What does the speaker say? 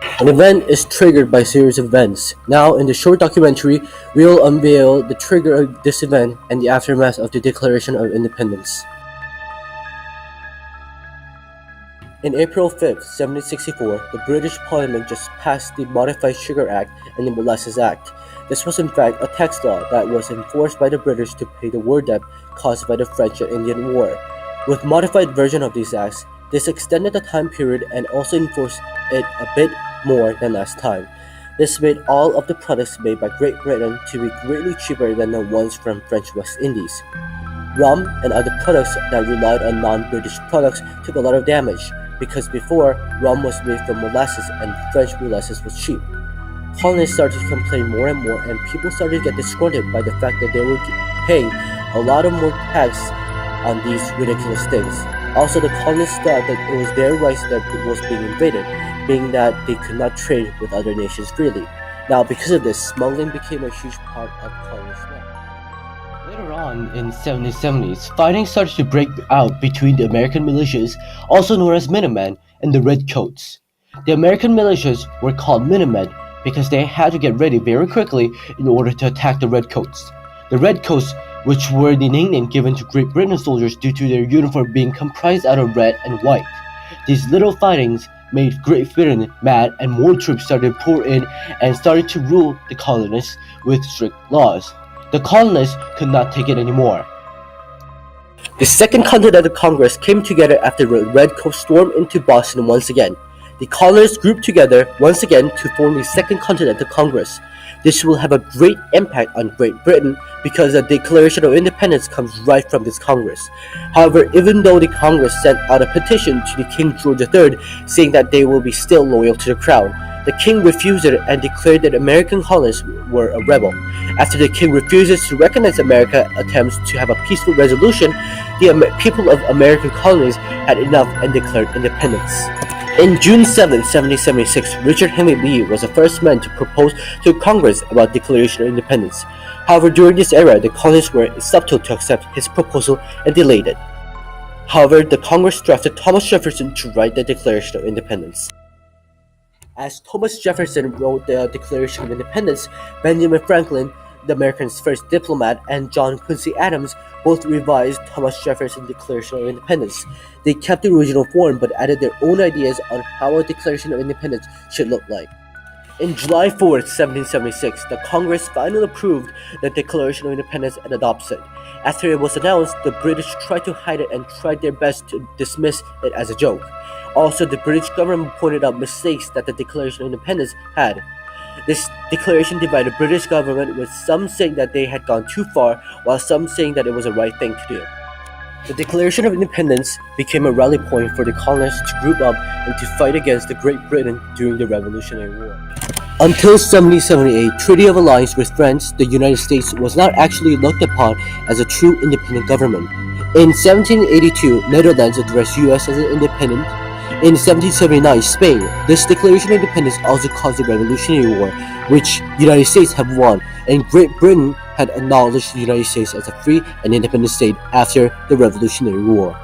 An event is triggered by a series of events. Now, in the short documentary, we will unveil the trigger of this event and the aftermath of the Declaration of Independence. In April 5, 1764, the British Parliament just passed the Modified Sugar Act and the Molasses Act. This was in fact a tax law that was enforced by the British to pay the war debt caused by the French and Indian War. With modified version of these acts, this extended the time period and also enforced it a bit more than last time. This made all of the products made by Great Britain to be greatly cheaper than the ones from French West Indies. Rum and other products that relied on non-British products took a lot of damage, because before, rum was made from molasses and French molasses was cheap. Colonists started to complain more and more, and people started to get disgruntled by the fact that they were paying a lot of more tax on these ridiculous things. Also, the colonists thought that it was their rights that was being invaded, being that they could not trade with other nations freely. Now, because of this, smuggling became a huge part of colonists' life. Later on, in the 1770s, fighting started to break out between the American militias, also known as Minutemen, and the Redcoats. The American militias were called Minutemen because they had to get ready very quickly in order to attack the Redcoats. The Redcoats, which were the nickname given to Great Britain soldiers due to their uniform being comprised out of red and white. These little fightings made Great Britain mad, and more troops started to pour in and started to rule the colonists with strict laws. The colonists could not take it anymore. The Second Continental Congress came together after the Redcoats stormed into Boston once again. The colonists grouped together once again to form the Second Continental Congress. This will have a great impact on Great Britain because the Declaration of Independence comes right from this Congress. However, even though the Congress sent out a petition to the King George III saying that they will be still loyal to the crown, the king refused it and declared that American colonists were a rebel. After the king refuses to recognize America's attempts to have a peaceful resolution, the people of American colonies had enough and declared independence. In June 7, 1776, Richard Henry Lee was the first man to propose to Congress about Declaration of Independence. However, during this era, the colonists were subtle to accept his proposal and delayed it. However, the Congress drafted Thomas Jefferson to write the Declaration of Independence. As Thomas Jefferson wrote the Declaration of Independence, Benjamin Franklin, the American's first diplomat, and John Quincy Adams both revised Thomas Jefferson's Declaration of Independence. They kept the original form but added their own ideas on how a Declaration of Independence should look like. In July 4, 1776, the Congress finally approved the Declaration of Independence and adopted it. After it was announced, the British tried to hide it and tried their best to dismiss it as a joke. Also, the British government pointed out mistakes that the Declaration of Independence had. This declaration divided the British government, with some saying that they had gone too far, while some saying that it was the right thing to do. The Declaration of Independence became a rally point for the colonists to group up and to fight against the Great Britain during the Revolutionary War. Until 1778 Treaty of Alliance with France, the United States was not actually looked upon as a true independent government. In 1782, Netherlands addressed US as an independent. In 1779, Spain. This Declaration of Independence also caused the Revolutionary War, which the United States have won, and Great Britain had acknowledged the United States as a free and independent state after the Revolutionary War.